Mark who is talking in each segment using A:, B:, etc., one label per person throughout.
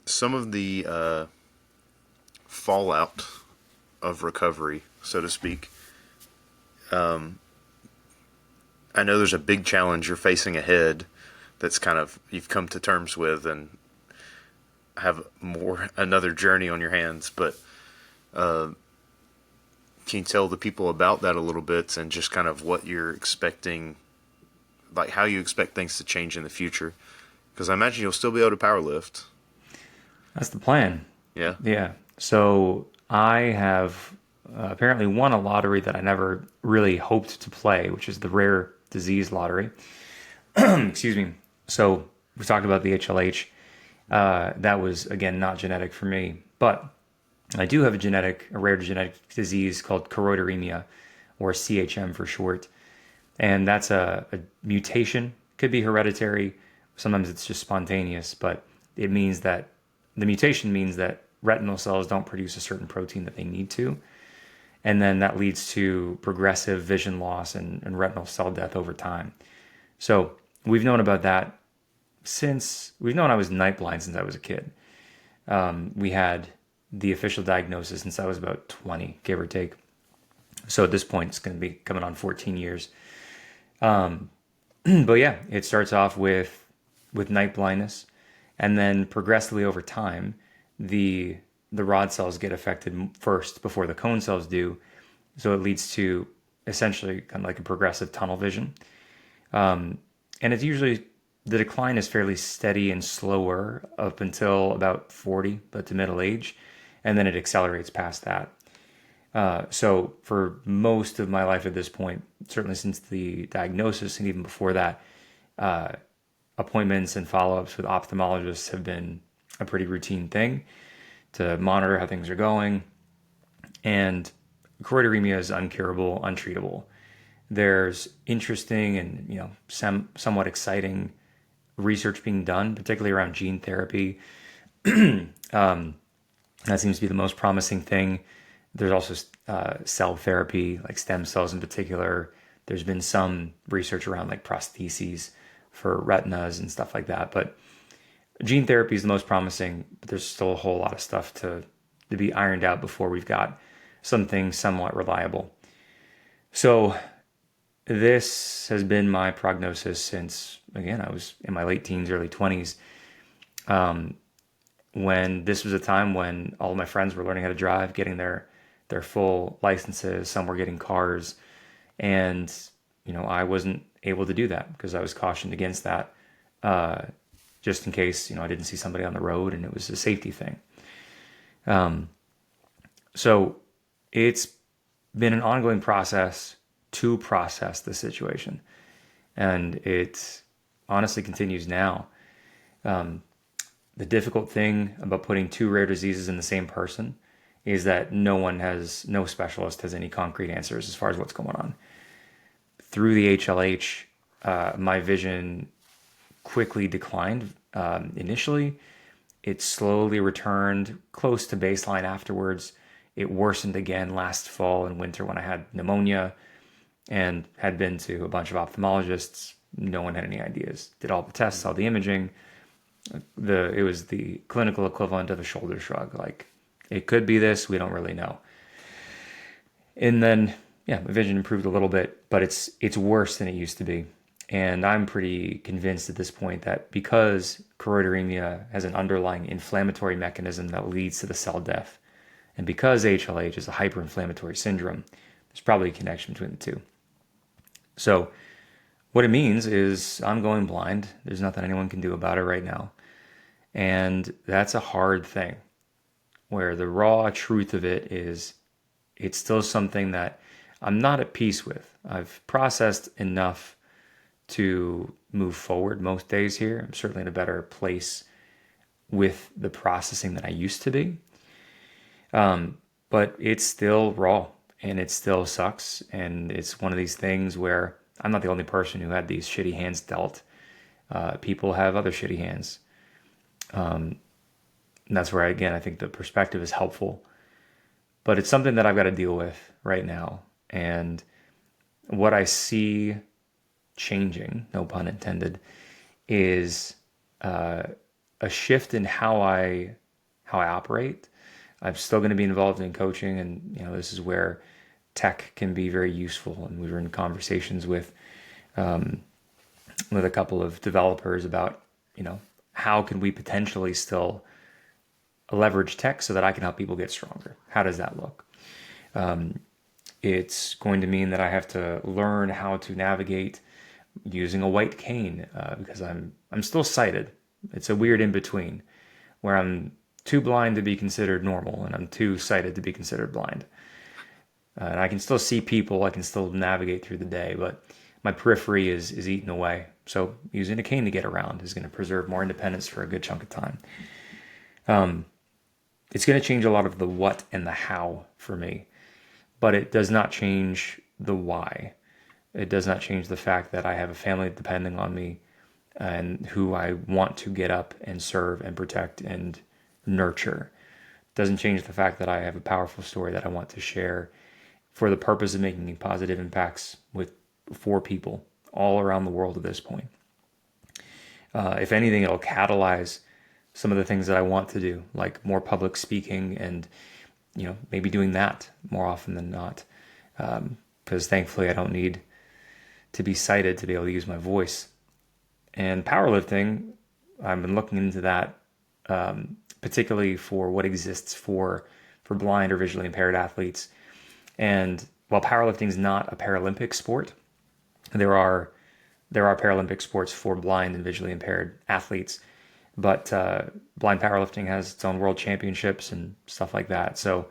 A: Some of the fallout of recovery, so to speak. I know there's a big challenge you're facing ahead that's kind of you've come to terms with and have more another journey on your hands. But can you tell the people about that a little bit and just kind of what you're expecting, like how you expect things to change in the future? Because I imagine you'll still be able to power lift.
B: That's the plan.
A: Yeah.
B: Yeah. So I have apparently won a lottery that I never really hoped to play, which is the rare disease lottery. Excuse me. So we talked about the HLH. That was, again, not genetic for me, but I do have a rare genetic disease called choroideremia, or CHM for short. And that's a mutation. Could be hereditary. Sometimes it's just spontaneous, but it means that the mutation means that retinal cells don't produce a certain protein that they need to. And then that leads to progressive vision loss and retinal cell death over time. So we've known about that since we've known I was night blind since I was a kid. We had the official diagnosis since I was about 20, give or take. So at this point, it's going to be coming on 14 years. But yeah, it starts off with night blindness, and then progressively over time, the rod cells get affected first before the cone cells do. So it leads to essentially kind of like a progressive tunnel vision. And it's usually the decline is fairly steady and slower up until about 40, but to middle age, and then it accelerates past that. So for most of my life at this point, certainly since the diagnosis and even before that, appointments and follow-ups with ophthalmologists have been a pretty routine thing to monitor how things are going. And choroideremia is uncurable, untreatable. There's interesting and somewhat exciting research being done, particularly around gene therapy. That seems to be the most promising thing. There's also cell therapy, like stem cells in particular. There's been some research around like prostheses for retinas and stuff like that. But gene therapy is the most promising, but there's still a whole lot of stuff to be ironed out before we've got something somewhat reliable. So this has been my prognosis since, again, I was in my late teens, early 20s, when this was a time when all of my friends were learning how to drive, getting their full licenses. Some were getting cars. And, I wasn't able to do that because I was cautioned against that, just in case, I didn't see somebody on the road and it was a safety thing. So it's been an ongoing process to process the situation. And it honestly continues now. The difficult thing about putting two rare diseases in the same person is that no specialist has any concrete answers as far as what's going on. Through the HLH, my vision quickly declined initially. It slowly returned close to baseline afterwards. It worsened again last fall and winter when I had pneumonia and had been to a bunch of ophthalmologists. No one had any ideas. Did all the tests, all the imaging. It was the clinical equivalent of a shoulder shrug. Like, it could be this, we don't really know. And then, yeah, my vision improved a little bit, but it's worse than it used to be. And I'm pretty convinced at this point that because choroideremia has an underlying inflammatory mechanism that leads to the cell death, and because HLH is a hyperinflammatory syndrome, there's probably a connection between the two. So what it means is I'm going blind. There's nothing anyone can do about it right now. And that's a hard thing, where the raw truth of it is it's still something that I'm not at peace with. I've processed enough to move forward most days here. I'm certainly in a better place with the processing than I used to be. But it's still raw and it still sucks. And it's one of these things where I'm not the only person who had these shitty hands dealt. People have other shitty hands. And that's where, again, I think the perspective is helpful. But it's something that I've got to deal with right now. And what I see changing, no pun intended, is a shift in how I operate. I'm still going to be involved in coaching, and this is where tech can be very useful. And we were in conversations with a couple of developers about how can we potentially still leverage tech so that I can help people get stronger. How does that look? It's going to mean that I have to learn how to navigate using a white cane because I'm still sighted. It's a weird in between where I'm too blind to be considered normal and I'm too sighted to be considered blind. And I can still see people, I can still navigate through the day, but my periphery is eaten away. So using a cane to get around is going to preserve more independence for a good chunk of time. It's going to change a lot of the what and the how for me, but it does not change the why. It does not change the fact that I have a family depending on me and who I want to get up and serve and protect and nurture. It doesn't change the fact that I have a powerful story that I want to share for the purpose of making positive impacts for people all around the world at this point. If anything, it'll catalyze some of the things that I want to do, like more public speaking and, maybe doing that more often than not. Because thankfully I don't need to be sighted to be able to use my voice. And powerlifting, I've been looking into that, particularly for what exists for blind or visually impaired athletes. And while powerlifting is not a Paralympic sport, there are Paralympic sports for blind and visually impaired athletes, but blind powerlifting has its own world championships and stuff like that. So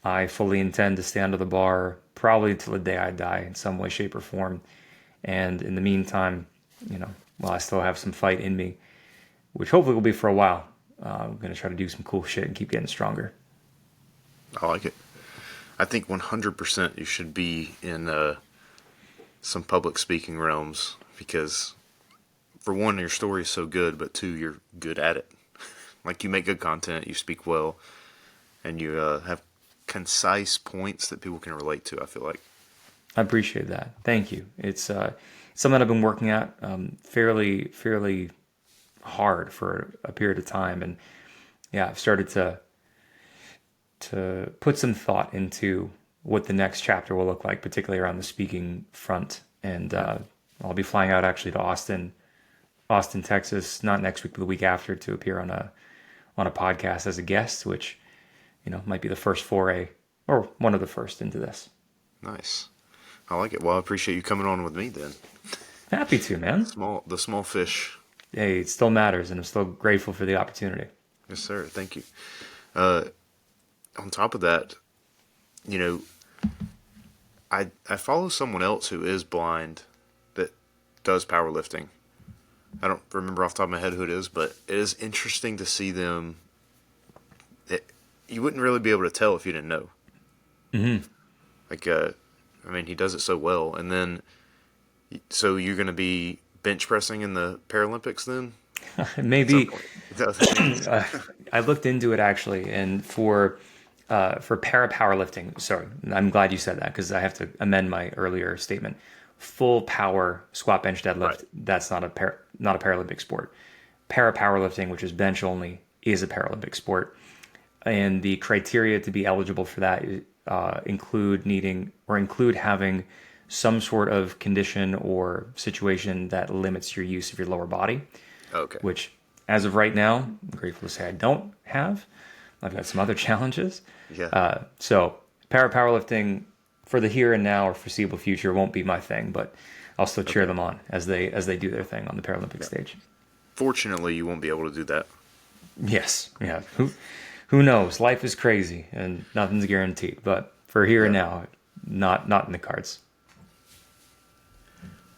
B: I fully intend to stay under the bar probably until the day I die in some way, shape, or form. And in the meantime, while I still have some fight in me, which hopefully will be for a while, I'm going to try to do some cool shit and keep getting stronger.
A: I like it. I think 100% you should be in some public speaking realms because, for one, your story is so good, but two, you're good at it. Like, you make good content, you speak well, and you have concise points that people can relate to, I feel like.
B: I appreciate that. Thank you. It's something I've been working at fairly hard for a period of time, and yeah, I've started to put some thought into what the next chapter will look like, particularly around the speaking front. And I'll be flying out actually to Austin, Texas, not next week, but the week after, to appear on a podcast as a guest, which might be the first foray or one of the first into this.
A: Nice. I like it. Well, I appreciate you coming on with me then.
B: Happy to, man.
A: The small fish.
B: Hey, it still matters, and I'm still grateful for the opportunity.
A: Yes, sir. Thank you. On top of that, I follow someone else who is blind that does powerlifting. I don't remember off the top of my head who it is, but it is interesting to see them. You wouldn't really be able to tell if you didn't know.
B: Mm-hmm.
A: Like, he does it so well. And then, so you're going to be bench pressing in the Paralympics then?
B: Maybe. I looked into it actually, and for powerlifting, sorry, I'm glad you said that because I have to amend my earlier statement. Full power squat, bench, deadlift, right. That's not a Paralympic sport. Powerlifting, which is bench only, is a Paralympic sport. And the criteria to be eligible for that include having some sort of condition or situation that limits your use of your lower body.
A: Okay.
B: Which, as of right now, I'm grateful to say I don't have. I've got some other challenges.
A: Yeah.
B: So powerlifting for the here and now or foreseeable future won't be my thing, but I'll still cheer them on as they do their thing on the Paralympic stage.
A: Fortunately, you won't be able to do that.
B: Yes. Yeah. Who knows? Life is crazy and nothing's guaranteed. But for here and now, not in the cards.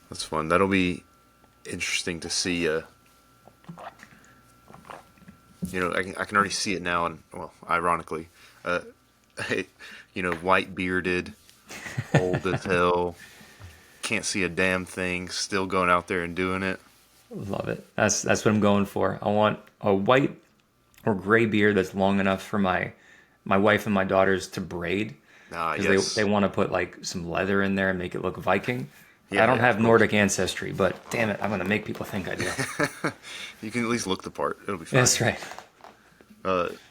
A: That's fun. That'll be interesting to see. I can already see it now, and well, ironically, white bearded, old as hell, can't see a damn thing, still going out there and doing it.
B: Love it. That's what I'm going for. I want a white or gray beard that's long enough for my wife and my daughters to braid.
A: Yes.
B: They want to put like some leather in there and make it look Viking. I don't
A: Yeah, of
B: have
A: course.
B: Nordic ancestry, but damn it, I'm going to make people think I do.
A: You can at least look the part. It'll be fine.
B: That's right.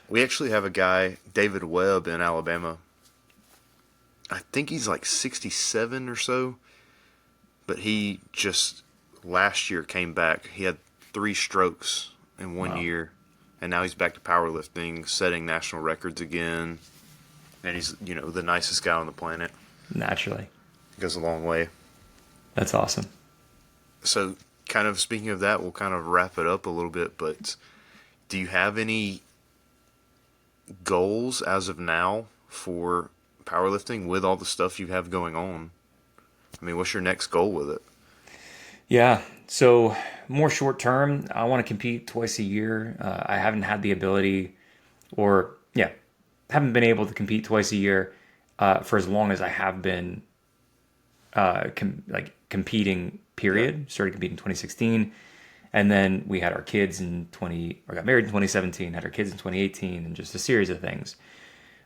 A: We actually have a guy, David Webb, in Alabama. I think he's like 67 or so, but he just last year came back. He had 3 strokes in one
B: Wow.
A: year, and now he's back to powerlifting, setting national records again. And he's, the nicest guy on the planet.
B: Naturally.
A: Goes a long way.
B: That's awesome.
A: So, kind of speaking of that, we'll kind of wrap it up a little bit, but do you have any goals as of now for powerlifting with all the stuff you have going on? I mean, what's your next goal with it?
B: Yeah. So more short term, I want to compete twice a year. I haven't had the ability, or yeah, haven't been able to compete twice a year for as long as I have been competing.
A: Yeah.
B: Period. Started competing in 2016, and then we had our kids in 20, or got married in 2017. Had our kids in 2018, and just a series of things.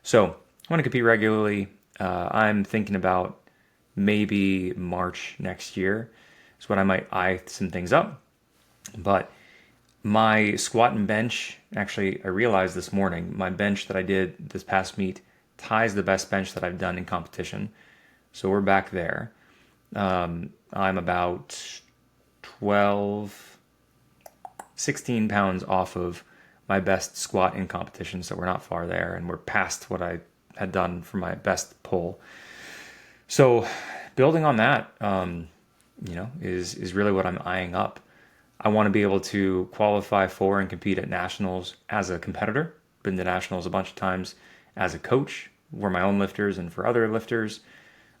B: So I want to compete regularly. I'm thinking about maybe March next year is when I might eye some things up. But my squat and bench, actually, I realized this morning, my bench that I did this past meet ties the best bench that I've done in competition. So we're back there. I'm about 12, 16 pounds off of my best squat in competition. So we're not far there, and we're past what I had done for my best pull. So building on that, is really what I'm eyeing up. I want to be able to qualify for and compete at nationals as a competitor. Been to nationals a bunch of times as a coach for my own lifters and for other lifters.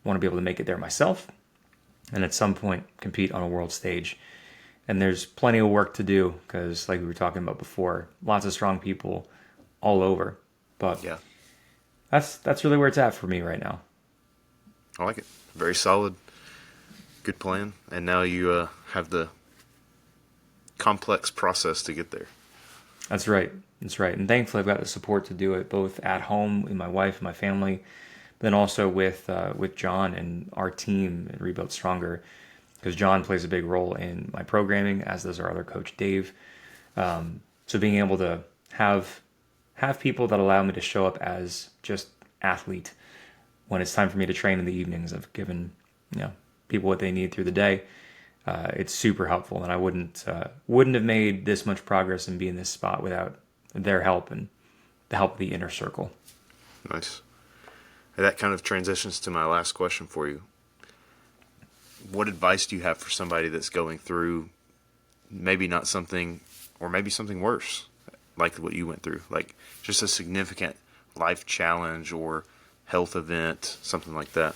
B: I want to be able to make it there myself, and at some point compete on a world stage. And there's plenty of work to do because, like we were talking about before, lots of strong people all over. But
A: Yeah,
B: that's really where it's at for me right now.
A: I like it. Very solid. Good plan. And now you have the complex process to get there.
B: That's right. That's right. And thankfully, I've got the support to do it both at home with my wife and my family, but then also with John and our team at Rebuild Stronger, because John plays a big role in my programming, as does our other coach, Dave. So being able to have people that allow me to show up as just athlete when it's time for me to train in the evenings. I've given people what they need through the day. It's super helpful, and I wouldn't have made this much progress and be in this spot without their help and the help of the inner circle.
A: Nice. And that kind of transitions to my last question for you. What advice do you have for somebody that's going through maybe not something, or maybe something worse, like what you went through, like just a significant life challenge or health event, something like that?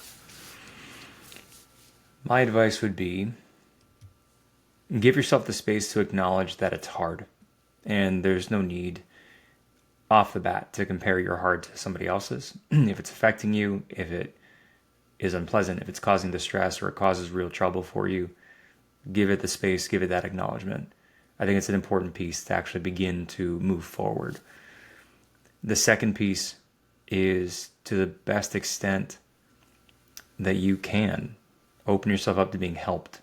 B: My advice would be give yourself the space to acknowledge that it's hard, and there's no need off the bat to compare your hard to somebody else's. If it's affecting you, if it is unpleasant, if it's causing distress or it causes real trouble for you, give it the space, give it that acknowledgement. I think it's an important piece to actually begin to move forward. The second piece is, to the best extent that you can, open yourself up to being helped.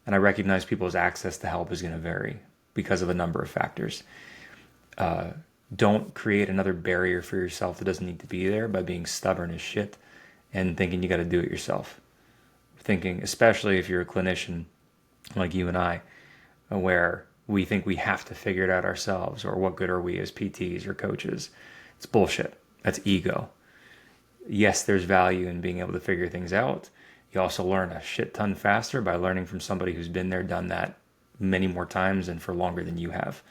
B: And I recognize people's access to help is going to vary because of a number of factors. Don't create another barrier for yourself that doesn't need to be there by being stubborn as shit and thinking you got to do it yourself. Thinking, especially if you're a clinician like you and I, where we think we have to figure it out ourselves, or what good are we as PTs or coaches? It's bullshit. That's ego. Yes, there's value in being able to figure things out. You also learn a shit ton faster by learning from somebody who's been there, done that many more times and for longer than you have.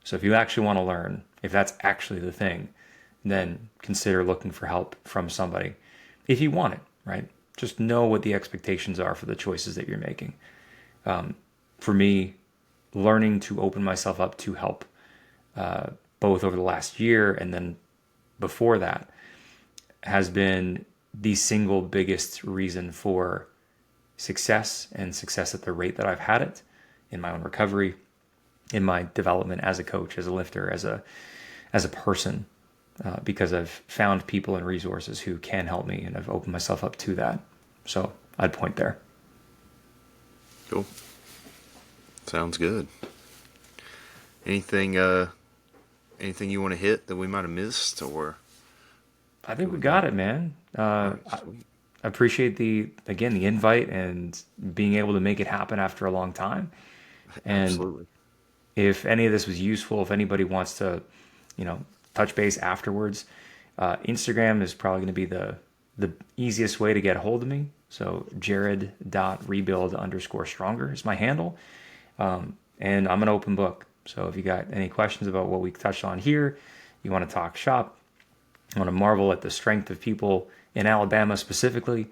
B: So if you actually want to learn, if that's actually the thing, then consider looking for help from somebody. If you want it, right? Just know what the expectations are for the choices that you're making. For me, learning to open myself up to help, both over the last year and then before that, has been the single biggest reason for success, and success at the rate that I've had it in my own recovery, in my development as a coach, as a lifter, as a person, because I've found people and resources who can help me, and I've opened myself up to that. So I'd point there.
A: Cool. Sounds good. Anything anything you want to hit that we might have missed, or
B: I think we
A: we
B: got
A: good?
B: it, man.
A: All right, sweet.
B: I appreciate the invite and being able to make it happen after a long time. And
A: Absolutely.
B: if any of this was useful, if anybody wants to, you know, touch base afterwards, Instagram is probably going to be the easiest way to get a hold of me. So jared.rebuild_stronger is my handle. And I'm an open book. So if you got any questions about what we touched on here, you want to talk shop, you want to marvel at the strength of people in Alabama specifically,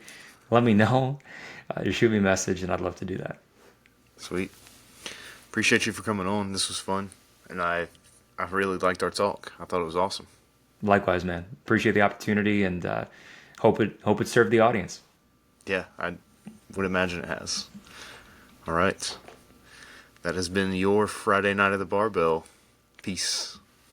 B: let me know. Just shoot me a message and I'd love to do that.
A: Sweet. Appreciate you for coming on. This was fun, and I really liked our talk. I thought it was awesome.
B: Likewise, man. Appreciate the opportunity and hope it served the audience.
A: Yeah, I would imagine it has. All right. That has been your Friday Night of the Barbell. Peace.